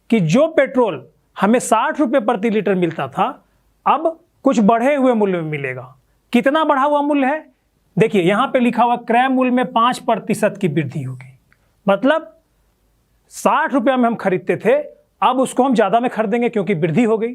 कि जो पेट्रोल हमें 60 रुपये प्रति लीटर मिलता था अब कुछ बढ़े हुए मूल्य में मिलेगा। कितना बढ़ा हुआ मूल्य है? देखिए यहाँ पे लिखा हुआ क्रय मूल्य में 5% की वृद्धि होगी। मतलब 60 रुपया में हम खरीदते थे, अब उसको हम ज़्यादा में खरीदेंगे क्योंकि वृद्धि हो गई।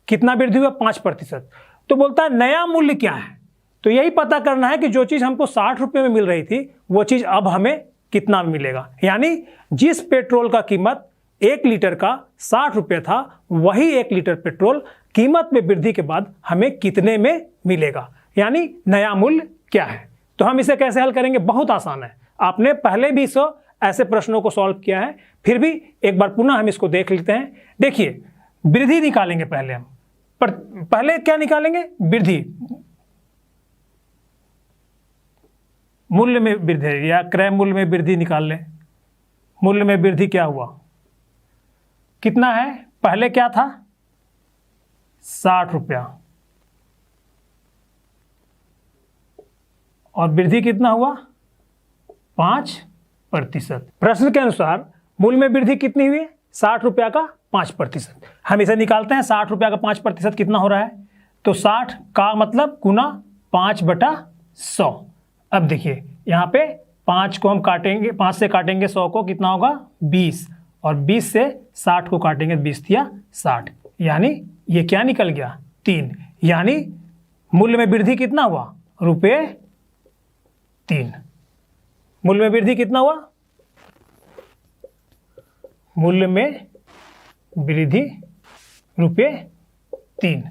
कितना वृद्धि हुआ? 5%। तो बोलता है नया मूल्य क्या है? तो यही पता करना है कि जो चीज़ हमको 60 रुपये में मिल रही थी वो चीज़ अब हमें कितना मिलेगा। यानी जिस पेट्रोल का कीमत 1 लीटर का 60 रुपये था, वही 1 लीटर पेट्रोल कीमत में वृद्धि के बाद हमें कितने में मिलेगा, यानी नया मूल्य क्या है। तो हम इसे कैसे हल करेंगे? बहुत आसान है। आपने पहले भी ऐसे प्रश्नों को सॉल्व किया है, फिर भी एक बार पुनः हम इसको देख लेते हैं। देखिए वृद्धि निकालेंगे पहले हम, पर पहले क्या निकालेंगे? वृद्धि, मूल्य में वृद्धि या क्रय मूल्य में वृद्धि निकाल लें। मूल्य में वृद्धि क्या हुआ? कितना है? पहले क्या था? 60 रुपया, और वृद्धि कितना हुआ? 5%। प्रश्न के अनुसार मूल्य में वृद्धि कितनी हुई? 60 रुपया का 5%। हम इसे निकालते हैं। 60 रुपया का 5% कितना हो रहा है? तो 60 का मतलब गुना 5/100। अब देखिए यहाँ पे 5 को हम काटेंगे, 5 से काटेंगे 100 को, कितना होगा? 20, और 20 से 60 को काटेंगे, 20 दिया 60, यानी ये क्या निकल गया? 3। यानी मूल्य में वृद्धि कितना हुआ? ₹3। मूल्य में वृद्धि कितना हुआ? मूल्य में वृद्धि ₹3।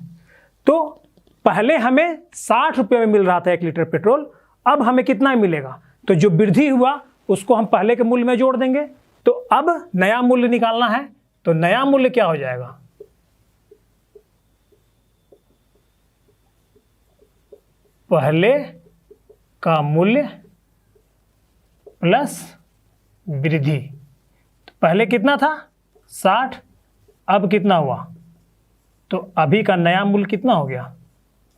तो पहले हमें 60 रुपये में मिल रहा था 1 लीटर पेट्रोल, अब हमें कितना मिलेगा? तो जो वृद्धि हुआ उसको हम पहले के मूल्य में जोड़ देंगे। तो अब नया मूल्य निकालना है, तो नया मूल्य क्या हो जाएगा? पहले का मूल्य प्लस वृद्धि। तो पहले कितना था? 60, अब कितना हुआ? तो अभी का नया मूल्य कितना हो गया?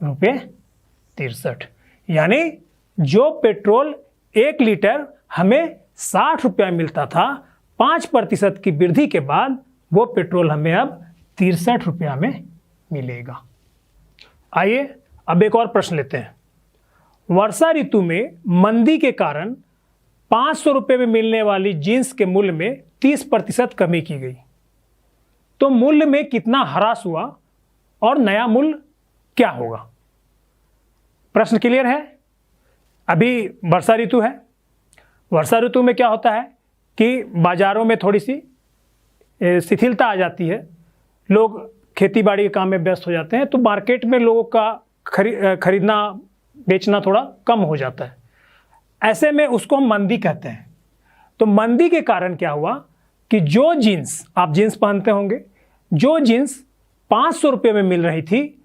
₹63। यानी जो पेट्रोल 1 लीटर हमें 60 रुपया मिलता था, 5% की वृद्धि के बाद वो पेट्रोल हमें अब 63 रुपया में मिलेगा। आइए अब एक और प्रश्न लेते हैं। वर्षा ऋतु में मंदी के कारण 500 रुपये में मिलने वाली जींस के मूल्य में 30% कमी की गई, तो मूल्य में कितना ह्रास हुआ और नया मूल्य क्या होगा? प्रश्न क्लियर है? अभी वर्षा ऋतु है। वर्षा ऋतु में क्या होता है कि बाज़ारों में थोड़ी सी शिथिलता आ जाती है, लोग खेती बाड़ी के काम में व्यस्त हो जाते हैं, तो मार्केट में लोगों का खरीदना बेचना थोड़ा कम हो जाता है। ऐसे में उसको हम मंदी कहते हैं। तो मंदी के कारण क्या हुआ कि जो जीन्स, आप जीन्स पहनते होंगे, जो जीन्स 500 रुपये में मिल रही थी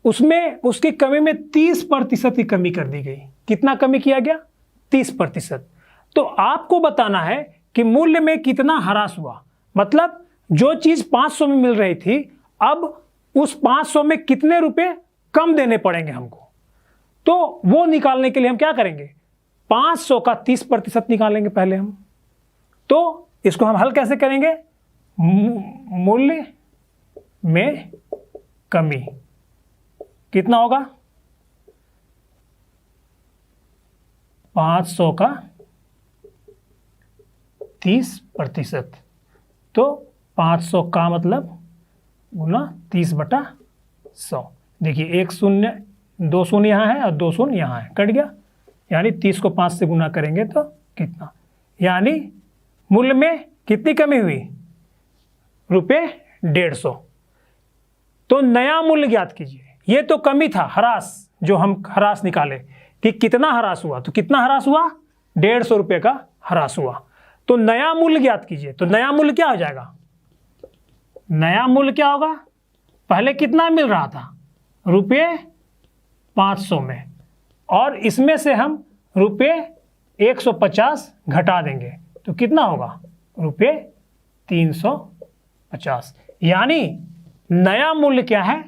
उसमें उसकी कमी में 30% की कमी कर दी गई। कितना कमी किया गया? 30%। तो आपको बताना है कि मूल्य में कितना ह्रास हुआ। मतलब जो चीज़ 500 में मिल रही थी, अब उस 500 में कितने रुपए कम देने पड़ेंगे हमको। तो वो निकालने के लिए हम क्या करेंगे? 500 का 30% निकालेंगे पहले हम। तो इसको हम हल कैसे करेंगे? मूल्य में कमी कितना होगा? 500 का 30%। तो 500 का मतलब गुना 30/100। देखिए 1 शून्य, 2 शून्य यहाँ है और 2 शून्य यहाँ है, कट गया। यानी 30 को 5 से गुना करेंगे तो कितना? यानी मूल्य में कितनी कमी हुई? ₹150। तो नया मूल्य ज्ञात कीजिए। ये तो कमी था, ह्रास, जो हम ह्रास निकाले कि कितना ह्रास हुआ। तो कितना ह्रास हुआ? 150 रुपये का ह्रास हुआ। तो नया मूल्य ज्ञात कीजिए। तो नया मूल्य क्या हो जाएगा? नया मूल्य क्या होगा? पहले कितना मिल रहा था? ₹500 में, और इसमें से हम ₹150 घटा देंगे तो कितना होगा? ₹350। यानी नया मूल्य क्या है?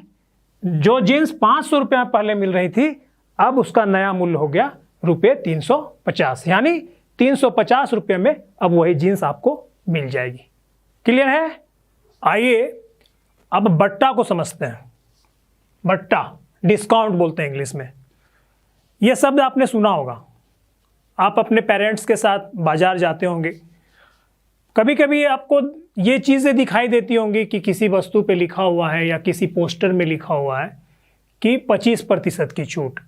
जो जींस 500 रुपये में पहले मिल रही थी, अब उसका नया मूल्य हो गया ₹350। यानी 350 रुपये में अब वही जीन्स आपको मिल जाएगी। क्लियर है? आइए अब बट्टा को समझते हैं। बट्टा, डिस्काउंट बोलते हैं इंग्लिश में। यह शब्द आपने सुना होगा, आप अपने पेरेंट्स के साथ बाजार जाते होंगे, कभी कभी आपको ये चीज़ें दिखाई देती होंगी कि किसी वस्तु पे लिखा हुआ है या किसी पोस्टर में लिखा हुआ है कि 25% की छूट,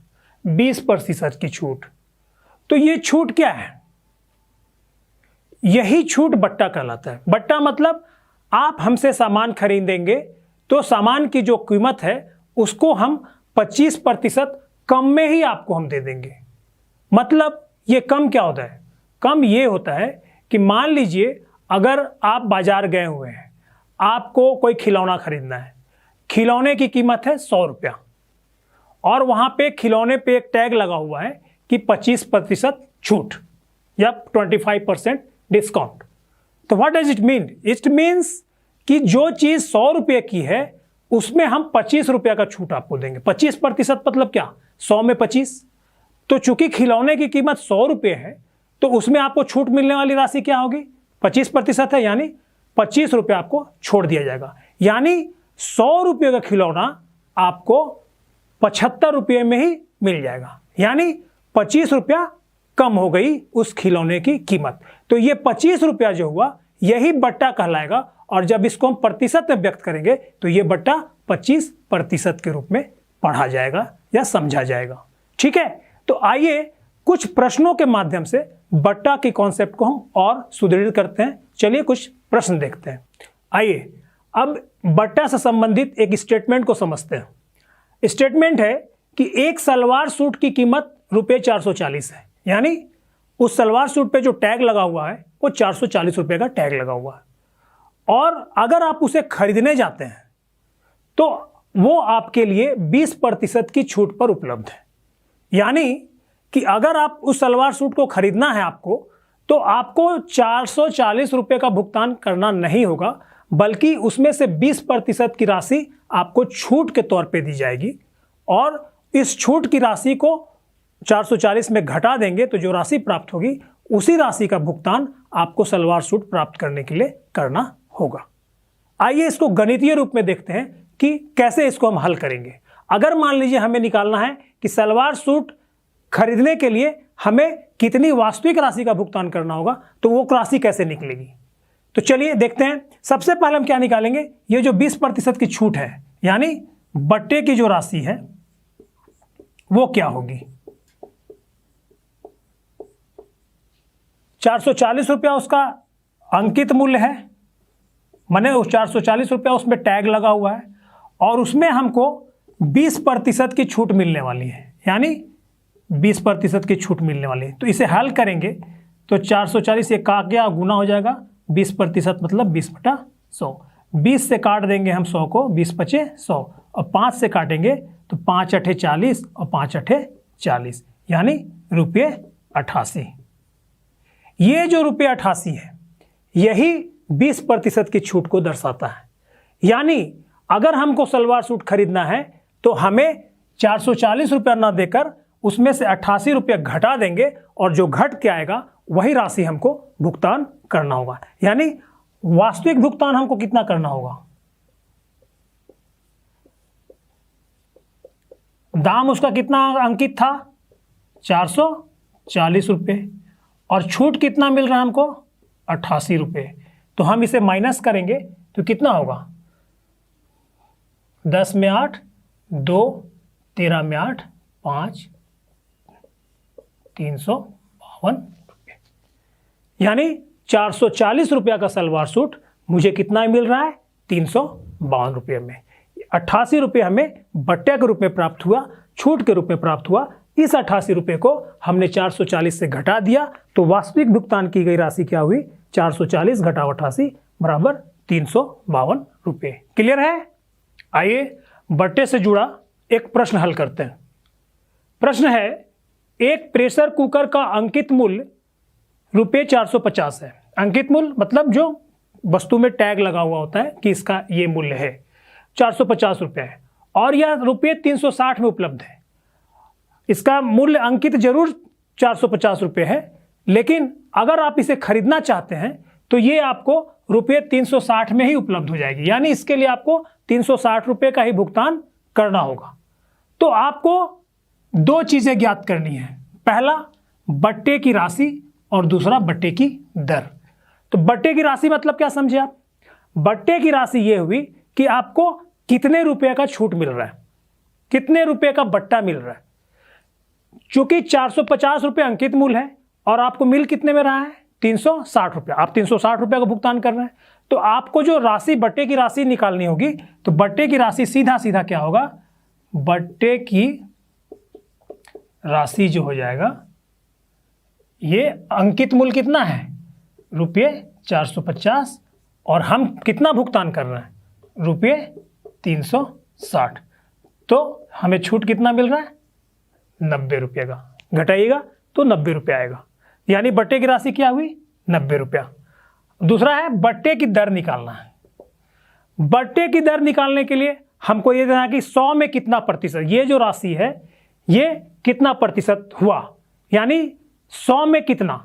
20% की छूट। तो ये छूट क्या है? यही छूट बट्टा कहलाता है। बट्टा मतलब आप हमसे सामान खरीदेंगे तो सामान की जो कीमत है उसको हम 25% कम में ही आपको हम दे देंगे। मतलब ये कम क्या होता है? कम ये होता है कि मान लीजिए अगर आप बाजार गए हुए हैं, आपको कोई खिलौना खरीदना है, खिलौने की कीमत है 100 रुपया और वहाँ पे खिलौने पे एक टैग लगा हुआ है कि 25% छूट या 25% डिस्काउंट। तो what does it mean? It means कि जो चीज़ 100 रुपये की है उसमें हम 25 रुपये का छूट आपको देंगे। 25% मतलब क्या? 100 में 25। तो चूंकि खिलौने की कीमत 100 रुपये है तो उसमें आपको छूट मिलने वाली राशि क्या होगी? 25% है, यानी 25 रुपये आपको छोड़ दिया जाएगा। यानी 100 रुपये का खिलौना आपको 75 रुपये में ही मिल जाएगा, यानी 25 रुपया कम हो गई उस खिलौने की कीमत। तो ये 25 रुपया जो हुआ यही बट्टा कहलाएगा और जब इसको हम प्रतिशत में व्यक्त करेंगे तो ये बट्टा 25% के रूप में पढ़ा जाएगा या समझा जाएगा। ठीक है, तो आइए कुछ प्रश्नों के माध्यम से बट्टा की कॉन्सेप्ट को हम और सुदृढ़ करते हैं। चलिए कुछ प्रश्न देखते हैं। आइए अब बट्टा से संबंधित एक स्टेटमेंट को समझते हैं। स्टेटमेंट है कि एक सलवार सूट की कीमत ₹440 है, यानी उस सलवार सूट पे जो टैग लगा हुआ है वो 440 रुपये का टैग लगा हुआ है और अगर आप उसे खरीदने जाते हैं तो वो आपके लिए 20% की छूट पर उपलब्ध है। यानी कि अगर आप उस सलवार सूट को खरीदना है आपको तो आपको 440 रुपये का भुगतान करना नहीं होगा, बल्कि उसमें से 20% की राशि आपको छूट के तौर पे दी जाएगी और इस छूट की राशि को 440 में घटा देंगे तो जो राशि प्राप्त होगी उसी राशि का भुगतान आपको सलवार सूट प्राप्त करने के लिए करना होगा। आइए इसको गणितीय रूप में देखते हैं कि कैसे इसको हम हल करेंगे। अगर मान लीजिए हमें निकालना है कि सलवार सूट खरीदने के लिए हमें कितनी वास्तविक राशि का भुगतान करना होगा, तो वो राशि कैसे निकलेगी। तो चलिए देखते हैं। सबसे पहले हम क्या निकालेंगे, ये जो 20% की छूट है यानी बट्टे की जो राशि है वो क्या होगी। 440 रुपया उसका अंकित मूल्य है, माने उस 440 रुपया उसमें टैग लगा हुआ है और उसमें हमको 20% की छूट मिलने वाली है, यानी 20% की छूट मिलने वाली है। तो इसे हल करेंगे तो 440 ये का क्या गुना हो जाएगा, 20% मतलब 20/100। 20 से काट देंगे हम 100 को, 20 पचे 100 और 5 से काटेंगे तो 5 अठे 40 और 5 अठे 40, यानी ₹88। ये जो ₹88 है यही 20% की छूट को दर्शाता है। यानी अगर हमको सलवार सूट खरीदना है तो हमें 440 रुपया ना देकर उसमें से 88 रुपया घटा देंगे और जो घट के आएगा वही राशि हमको भुगतान करना होगा। यानी वास्तविक भुगतान हमको कितना करना होगा, दाम उसका कितना अंकित था 440 रुपये और छूट कितना मिल रहा है हमको 88 रुपये। तो हम इसे माइनस करेंगे तो कितना होगा, 10 में 8, 2, 13 में 8, 5, 352 रुपये। यानी 440 रुपया का सलवार सूट मुझे कितना मिल रहा है, 352 रुपये में। 88 रुपये हमें बट्टे के रूप में प्राप्त हुआ, छूट के रूप में प्राप्त हुआ। इस 88 रुपये को हमने 440 से घटा दिया तो वास्तविक भुगतान की गई राशि क्या हुई, 440 घटाव 88 बराबर 352 रुपये। क्लियर है। आइए बट्टे से जुड़ा एक प्रश्न हल करते हैं। प्रश्न है, एक प्रेशर कुकर का अंकित मूल्य ₹450 है। अंकित मूल्य मतलब जो वस्तु में टैग लगा हुआ होता है कि इसका ये मूल्य है, 450 रुपये है और यह ₹360 में उपलब्ध है। इसका मूल्य अंकित जरूर 450 रुपये है, लेकिन अगर आप इसे खरीदना चाहते हैं तो ये आपको रुपये 360 में ही उपलब्ध हो जाएगी, यानी इसके लिए आपको 360 रुपये का ही भुगतान करना होगा। तो आपको दो चीज़ें ज्ञात करनी है, पहला बट्टे की राशि और दूसरा बट्टे की दर। तो बट्टे की राशि मतलब क्या समझे आप? बट्टे की राशि ये हुई कि आपको कितने रुपए का छूट मिल रहा है, कितने रुपए का बट्टा मिल रहा है। चूंकि 450 रुपये अंकित मूल्य है और आपको मिल कितने में रहा है, 360 रुपये, आप 360 रुपये का भुगतान कर रहे हैं। तो आपको जो राशि बट्टे की राशि निकालनी होगी, तो बट्टे की राशि सीधा सीधा क्या होगा, बट्टे की राशि जो हो जाएगा, ये अंकित मूल्य कितना है, रुपये 450, और हम कितना भुगतान कर रहे हैं, रुपये 360। तो हमें छूट कितना मिल रहा है, 90 रुपये का। घटाइएगा तो 90 रुपये आएगा, यानी बट्टे की राशि क्या हुई, 90 रुपया। दूसरा है बट्टे की दर निकालना है। बट्टे की दर निकालने के लिए हमको ये देना है कि 100 में कितना प्रतिशत, ये जो राशि है ये कितना प्रतिशत हुआ, यानी 100 में कितना।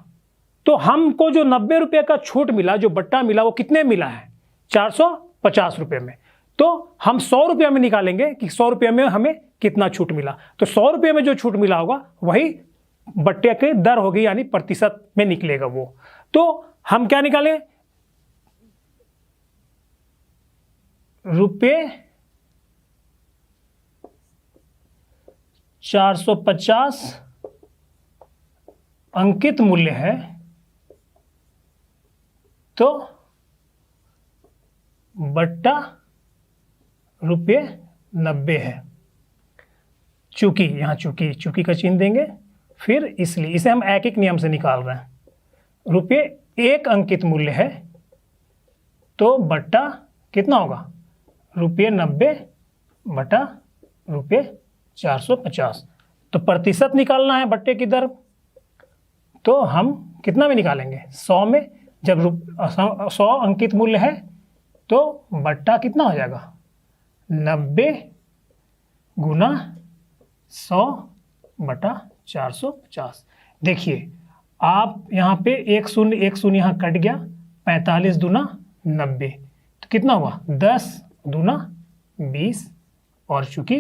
तो हमको जो 90 रुपये का छूट मिला, जो बट्टा मिला, वो कितने मिला है, 450 रुपये में। तो हम 100 रुपये में निकालेंगे कि 100 रुपये में हमें कितना छूट मिला। तो 100 रुपये में जो छूट मिला होगा वही बट्टे की दर होगी, यानी प्रतिशत में निकलेगा वो। तो हम क्या निकालें, रुपये 450 अंकित मूल्य है, तो बट्टा रुपये 90 है। चूंकि यहाँ चूंकि का चिन्ह देंगे, फिर इसलिए इसे हम एक एक नियम से निकाल रहे हैं। रुपये 1 अंकित मूल्य है, तो बट्टा कितना होगा, रुपये 90 बटा रुपये 450। तो प्रतिशत निकालना है बट्टे की दर, तो हम कितना में निकालेंगे, 100 में। जब 100 अंकित मूल्य है तो बट्टा कितना हो जाएगा, 90 गुना 100 बटा 450। देखिए आप यहाँ पे 1 शून्य यहाँ कट गया, 45 दूना 90, तो कितना हुआ, 10 दूना 20, और चूंकि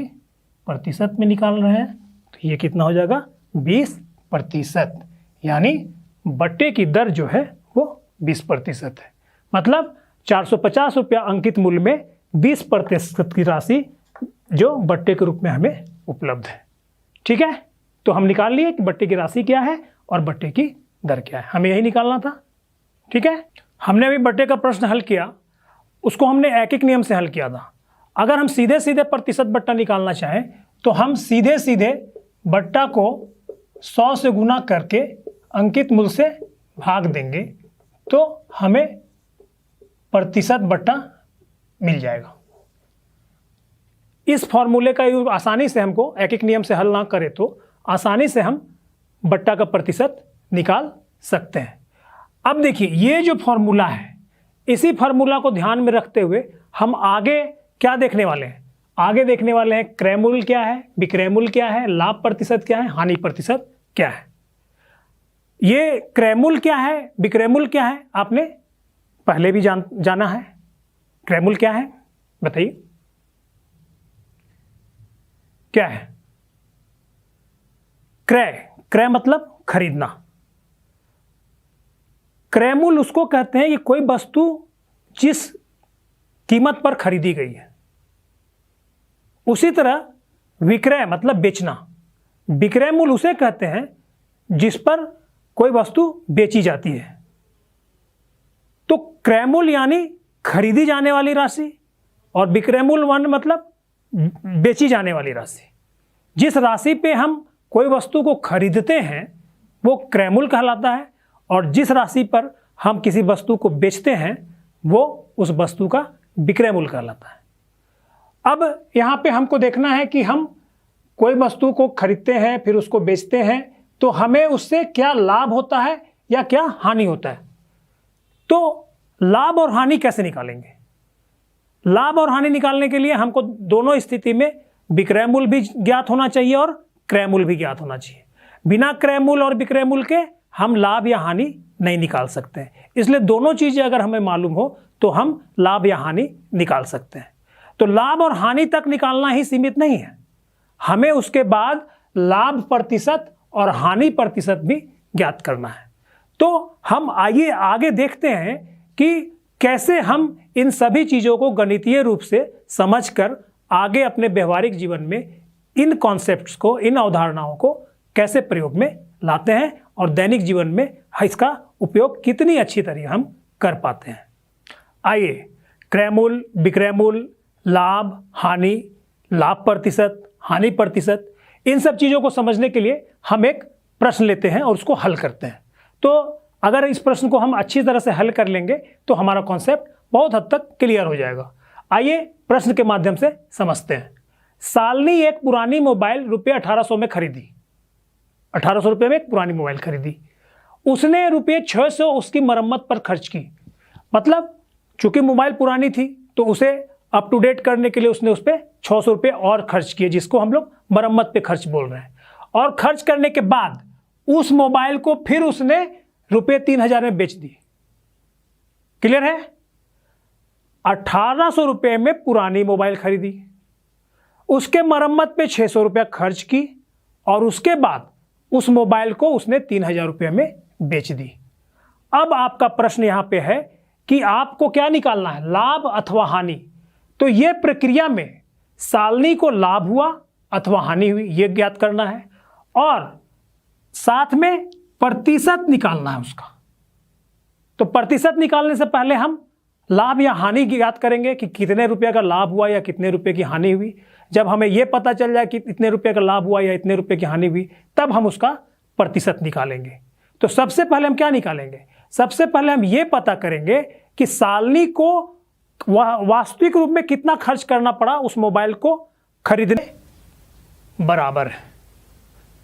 प्रतिशत में निकाल रहे हैं तो ये कितना हो जाएगा, 20%, यानी बट्टे की दर जो है वो 20% है। मतलब 450 रुपया अंकित मूल्य में 20% की राशि जो बट्टे के रूप में हमें उपलब्ध है। ठीक है, तो हम निकाल लिए कि बट्टे की राशि क्या है और बट्टे की दर क्या है, हमें यही निकालना था। ठीक है, हमने अभी बट्टे का प्रश्न हल किया, उसको हमने एक एक नियम से हल किया था। अगर हम सीधे सीधे प्रतिशत बट्टा निकालना चाहें तो हम सीधे सीधे बट्टा को 100 से गुना करके अंकित मूल्य से भाग देंगे, तो हमें प्रतिशत बट्टा मिल जाएगा। इस फॉर्मूले का यूज आसानी से हमको एक एक नियम से हल ना करें तो आसानी से हम बट्टा का प्रतिशत निकाल सकते हैं। अब देखिए ये जो फॉर्मूला है, इसी फॉर्मूला को ध्यान में रखते हुए हम आगे क्या देखने वाले हैं, आगे देखने वाले हैं क्रय मूल्य क्या है, विक्रय मूल्य क्या है, लाभ प्रतिशत क्या है, हानि प्रतिशत क्या है। ये क्रय मूल्य क्या है, विक्रय मूल्य क्या है, आपने पहले भी जाना है। क्रय मूल्य क्या है बताइए, क्या है? क्रय मतलब खरीदना। क्रय मूल्य उसको कहते हैं कि कोई वस्तु जिस कीमत पर खरीदी गई है। उसी तरह विक्रय मतलब बेचना। विक्रय मूल्य उसे कहते हैं जिस पर कोई वस्तु बेची जाती है। तो क्रय मूल्य यानी खरीदी जाने वाली राशि और विक्रय मूल्य मतलब बेची जाने वाली राशि। जिस राशि पे हम कोई वस्तु को खरीदते हैं वो क्रय मूल्य कहलाता है, और जिस राशि पर हम किसी वस्तु को बेचते हैं वो उस वस्तु का विक्रय मूल्य कहलाता है। अब यहाँ पे हमको देखना है कि हम कोई वस्तु को खरीदते हैं फिर उसको बेचते हैं तो हमें उससे क्या लाभ होता है या क्या हानि होता है। तो लाभ और हानि कैसे निकालेंगे? लाभ और हानि निकालने के लिए हमको दोनों स्थिति में विक्रय मूल्य भी ज्ञात होना चाहिए और क्रय मूल्य भी ज्ञात होना चाहिए। बिना क्रय मूल्य और विक्रय मूल्य के हम लाभ या हानि नहीं निकाल सकते हैं। इसलिए दोनों चीज़ें अगर हमें मालूम हो तो हम लाभ या हानि निकाल सकते हैं। तो लाभ और हानि तक निकालना ही सीमित नहीं है, हमें उसके बाद लाभ प्रतिशत और हानि प्रतिशत भी ज्ञात करना है। तो हम आइए आगे देखते हैं कि कैसे हम इन सभी चीज़ों को गणितीय रूप से समझकर आगे अपने व्यवहारिक जीवन में इन कॉन्सेप्ट्स को, इन अवधारणाओं को कैसे प्रयोग में लाते हैं और दैनिक जीवन में इसका उपयोग कितनी अच्छी तरह हम कर पाते हैं। आइए क्रय मूल्य, विक्रय मूल्य, लाभ, हानि, लाभ प्रतिशत, हानि प्रतिशत, इन सब चीज़ों को समझने के लिए हम एक प्रश्न लेते हैं और उसको हल करते हैं। तो अगर इस प्रश्न को हम अच्छी तरह से हल कर लेंगे तो हमारा कॉन्सेप्ट बहुत हद तक क्लियर हो जाएगा। आइए प्रश्न के माध्यम से समझते हैं। सालनी एक पुरानी मोबाइल रुपये 1800 में खरीदी, 1800 रुपये में एक पुरानी मोबाइल खरीदी। उसने रुपये 600 उसकी मरम्मत पर खर्च की। मतलब चूंकि मोबाइल पुरानी थी तो उसे अप टू डेट करने के लिए उसने उस पर 600 रुपये और खर्च किए, जिसको हम लोग मरम्मत पे खर्च बोल रहे हैं। और खर्च करने के बाद उस मोबाइल को फिर उसने रुपये 3000 में बेच दी। क्लियर है? 1800 रुपये में पुरानी मोबाइल खरीदी, उसके मरम्मत पे 600 रुपया खर्च की और उसके बाद उस मोबाइल को उसने 3000 रुपये में बेच दी। अब आपका प्रश्न यहां पे है कि आपको क्या निकालना है, लाभ अथवा हानि। तो यह प्रक्रिया में सालनी को लाभ हुआ अथवा हानि हुई, यह ज्ञात करना है और साथ में प्रतिशत निकालना है उसका। तो प्रतिशत निकालने से पहले हम लाभ या हानि ज्ञात करेंगे कि कितने रुपए का लाभ हुआ या कितने रुपए की हानि हुई। जब हमें यह पता चल जाए कि इतने रुपए का लाभ हुआ या इतने रुपए की हानि हुई, तब हम उसका प्रतिशत निकालेंगे। तो सबसे पहले हम क्या निकालेंगे? सबसे पहले हम ये पता करेंगे कि सालनी को वास्तविक रूप में कितना खर्च करना पड़ा उस मोबाइल को खरीदने बराबर है।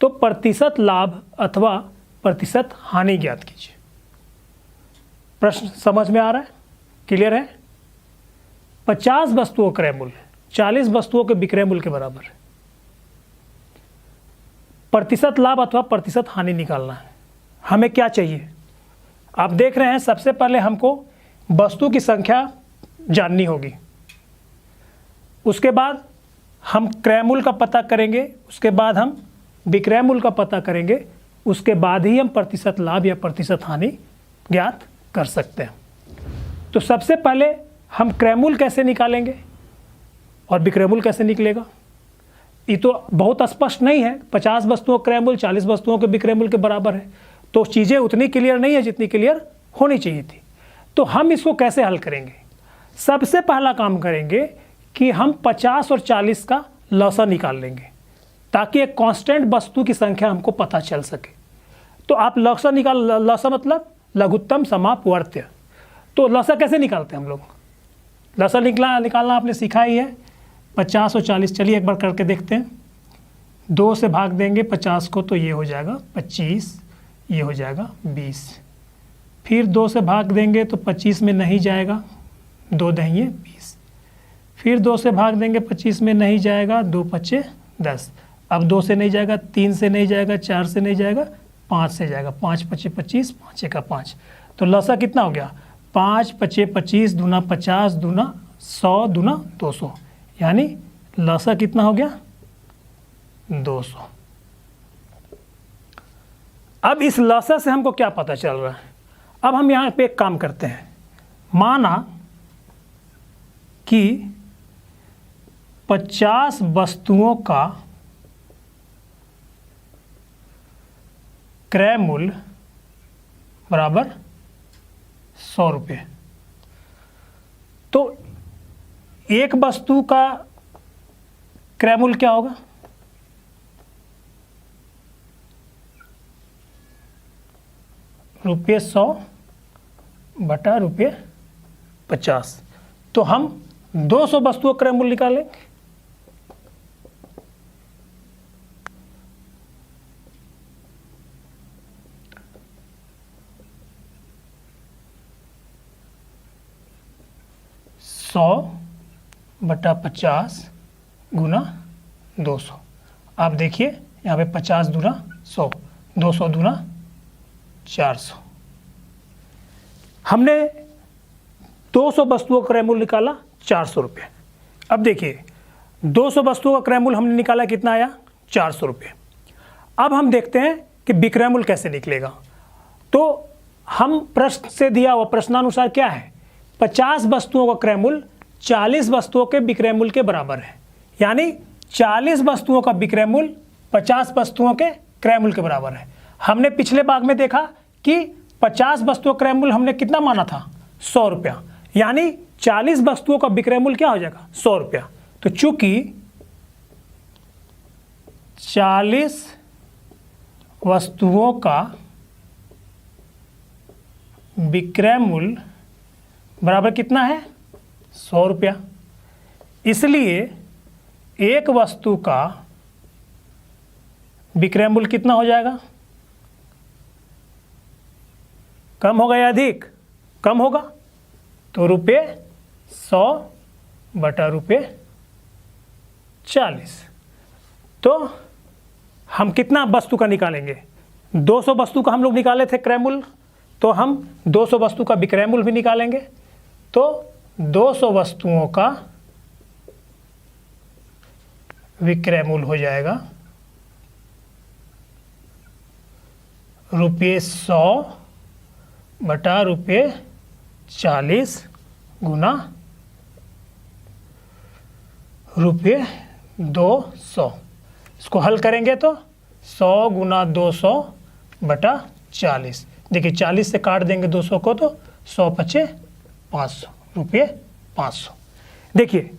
तो प्रतिशत लाभ अथवा प्रतिशत हानि ज्ञात कीजिए। प्रश्न समझ में आ रहा है? क्लियर है? 50 वस्तुओं क्रय मूल्य 40 वस्तुओं के विक्रय मूल्य के बराबर है। प्रतिशत लाभ अथवा प्रतिशत हानि निकालना है। हमें क्या चाहिए? आप देख रहे हैं, सबसे पहले हमको वस्तु की संख्या जाननी होगी, उसके बाद हम क्रय मूल्य का पता करेंगे, उसके बाद हम विक्रय मूल्य का पता करेंगे, उसके बाद ही हम प्रतिशत लाभ या प्रतिशत हानि ज्ञात कर सकते हैं। तो सबसे पहले हम क्रय मूल्य कैसे निकालेंगे और विक्रय मूल्य कैसे निकलेगा? ये तो बहुत स्पष्ट नहीं है। 50 वस्तुओं क्रय मूल्य 40 वस्तुओं के विक्रय मूल्य के बराबर है, तो चीज़ें उतनी क्लियर नहीं है जितनी क्लियर होनी चाहिए थी। तो हम इसको कैसे हल करेंगे? सबसे पहला काम करेंगे कि हम 50 और 40 का लसा निकाल लेंगे ताकि एक कांस्टेंट वस्तु की संख्या हमको पता चल सके। तो आप लसा लसा मतलब लघुत्तम समापवर्त्य। तो लसा कैसे निकालते हैं हम लोग? लसा निकालना आपने सीखा ही है। 50 और 40, चलिए एक बार करके देखते हैं। 2 से भाग देंगे 50 को तो ये हो जाएगा 25, ये हो जाएगा 20। फिर 2 से भाग देंगे तो 25 में नहीं जाएगा, 2 दहिए 20। फिर 2 से भाग देंगे 25 में नहीं जाएगा, 2 पच्चे 10। अब 2 से नहीं जाएगा, 3 से नहीं जाएगा, 4 से नहीं जाएगा, 5 से जाएगा, 5 पच्चे 25, 5 का 5। तो लसा कितना हो गया? 5 पच्चे 25 दूना 50 दूना 100 दूना 200, यानी लसा कितना हो गया? 200। अब इस लसा से हमको क्या पता चल रहा है? अब हम यहाँ पे एक काम करते हैं। माना कि 50 वस्तुओं का क्रय मूल्य बराबर 100 रुपये। तो एक वस्तु का क्रय मूल्य क्या होगा? रुपये 100 बटा रुपये 50। तो हम 200 वस्तुओं क्रय मूल्य निकालेंगे। बटा 50 गुना 200। आप देखिए यहाँ पे 50 दूना 100, 200 दूना 400। हमने 200 वस्तुओं का क्रय मूल्य निकाला 400 रुपये। अब देखिए 200 वस्तुओं का क्रय मूल्य हमने निकाला, कितना आया 400 रुपये। अब हम देखते हैं कि विक्रय मूल्य कैसे निकलेगा। तो हम प्रश्न से दिया हुआ प्रश्नानुसार क्या है, 50 वस्तुओं का क्रय मूल्य 40 वस्तुओं के विक्रय मूल्य के बराबर है। यानी 40 वस्तुओं का विक्रय मूल्य 50 वस्तुओं के क्रय मूल्य के बराबर है। हमने पिछले भाग में देखा कि 50 वस्तुओं का क्रय मूल्य हमने कितना माना था, 100 रुपया। यानी 40 वस्तुओं का विक्रय मूल्य क्या हो जाएगा, 100 रुपया। तो चूंकि 40 वस्तुओं का विक्रय मूल्य बराबर कितना है, 100 रुपया, इसलिए एक वस्तु का विक्रय मूल्य कितना हो जाएगा, कम होगा या अधिक, कम होगा। तो रुपये 100 बटा रुपये 40। तो हम कितना वस्तु का निकालेंगे, 200 वस्तु का हम लोग निकाले थे क्रय मूल्य, तो हम 200 वस्तु का विक्रय मूल्य भी निकालेंगे। तो 200 वस्तुओं का विक्रय मूल्य हो जाएगा रुपये 100 बटा रुपये 40 गुना रुपये 200। इसको हल करेंगे तो 100 गुना 200 बटा 40। देखिए 40 से काट देंगे 200 को तो 100 पचे 500, रुपये 500। देखिए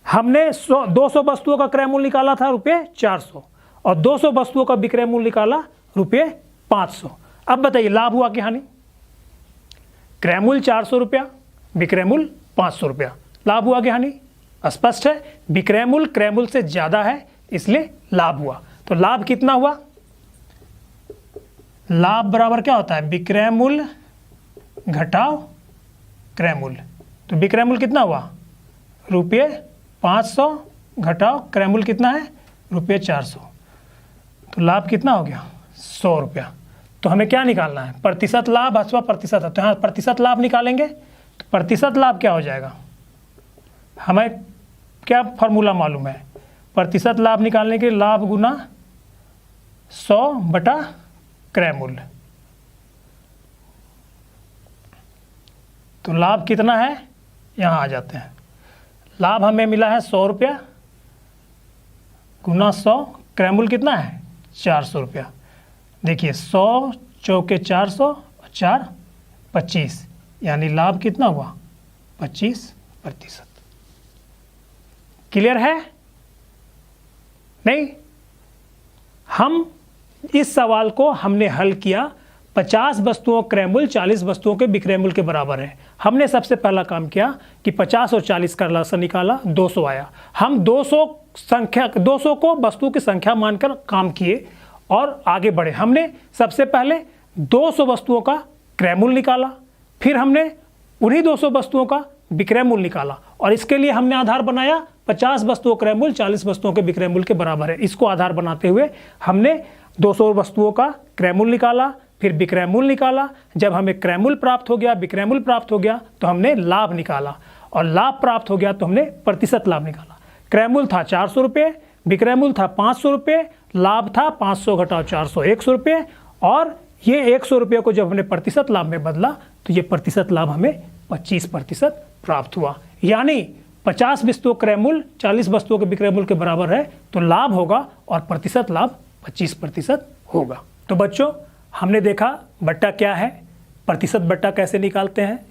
हमने 200 वस्तुओं का क्रय मूल्य निकाला था रुपये 400 और 200 वस्तुओं का विक्रय मूल्य निकाला रुपये 500। अब बताइए लाभ हुआ कि हानि। क्रय मूल्य 400 रुपया, विक्रय मूल्य 500 रुपया, लाभ हुआ कि हानि। स्पष्ट है, विक्रय मूल्य क्रय मूल्य से ज़्यादा है इसलिए लाभ हुआ। तो लाभ कितना हुआ, लाभ बराबर क्या होता है, विक्रय मूल्य घटाव क्रय मूल्य। तो विक्रय मूल्य कितना हुआ, रुपये 500 घटाव क्रय मूल्य कितना है, रुपये 400। तो लाभ कितना हो गया, 100 रुपया। तो हमें क्या निकालना है, प्रतिशत लाभ अथवा प्रतिशत। तो यहाँ प्रतिशत लाभ निकालेंगे तो प्रतिशत लाभ क्या हो जाएगा, हमें क्या फॉर्मूला मालूम है, प्रतिशत लाभ निकालने के लिए लाभ गुना 100 बटा क्रय मूल्य। तो लाभ कितना है, यहाँ आ जाते हैं। लाभ हमें मिला है 100 रुपया गुना 100, क्रय मूल्य कितना है 400 रुपया। देखिए 100 चौके 400 4 25, यानी लाभ कितना हुआ 25%। क्लियर है नहीं। हम इस सवाल को हमने हल किया, 50 वस्तुओं का क्रय मूल्य 40 वस्तुओं के विक्रय मूल्य के बराबर है। हमने सबसे पहला काम किया कि 50 और 40 का लसा निकाला, 200 आया। हम 200 को वस्तुओं की संख्या मानकर काम किए और आगे बढ़े। हमने सबसे पहले 200 वस्तुओं का क्रय मूल्य निकाला, फिर हमने उन्हीं 200 वस्तुओं का विक्रय मूल्य निकाला और इसके लिए हमने आधार बनाया 50 वस्तुओं क्रय मूल्य 40 वस्तुओं के विक्रय मूल्य के बराबर है। इसको आधार बनाते हुए हमने 200 वस्तुओं का क्रय मूल्य निकाला, फिर विक्रय मूल्य निकाला। जब हमें क्रय मूल्य प्राप्त हो गया, विक्रय मूल्य प्राप्त हो गया तो हमने लाभ निकाला और लाभ प्राप्त हो गया तो हमने प्रतिशत लाभ निकाला। क्रय मूल्य था 400 रुपये, विक्रय मूल्य था 500 रुपये, लाभ था 500 घटाओ 400 100 रुपये। और ये 100 रुपये को जब हमने प्रतिशत लाभ में बदला तो ये प्रतिशत लाभ हमें 25% प्राप्त हुआ। यानी 50 वस्तुओं क्रय मूल्य 40 वस्तुओं के विक्रय मूल्य के बराबर है तो लाभ होगा और प्रतिशत लाभ 25% होगा। तो बच्चों हमने देखा बट्टा क्या है, प्रतिशत बट्टा कैसे निकालते हैं,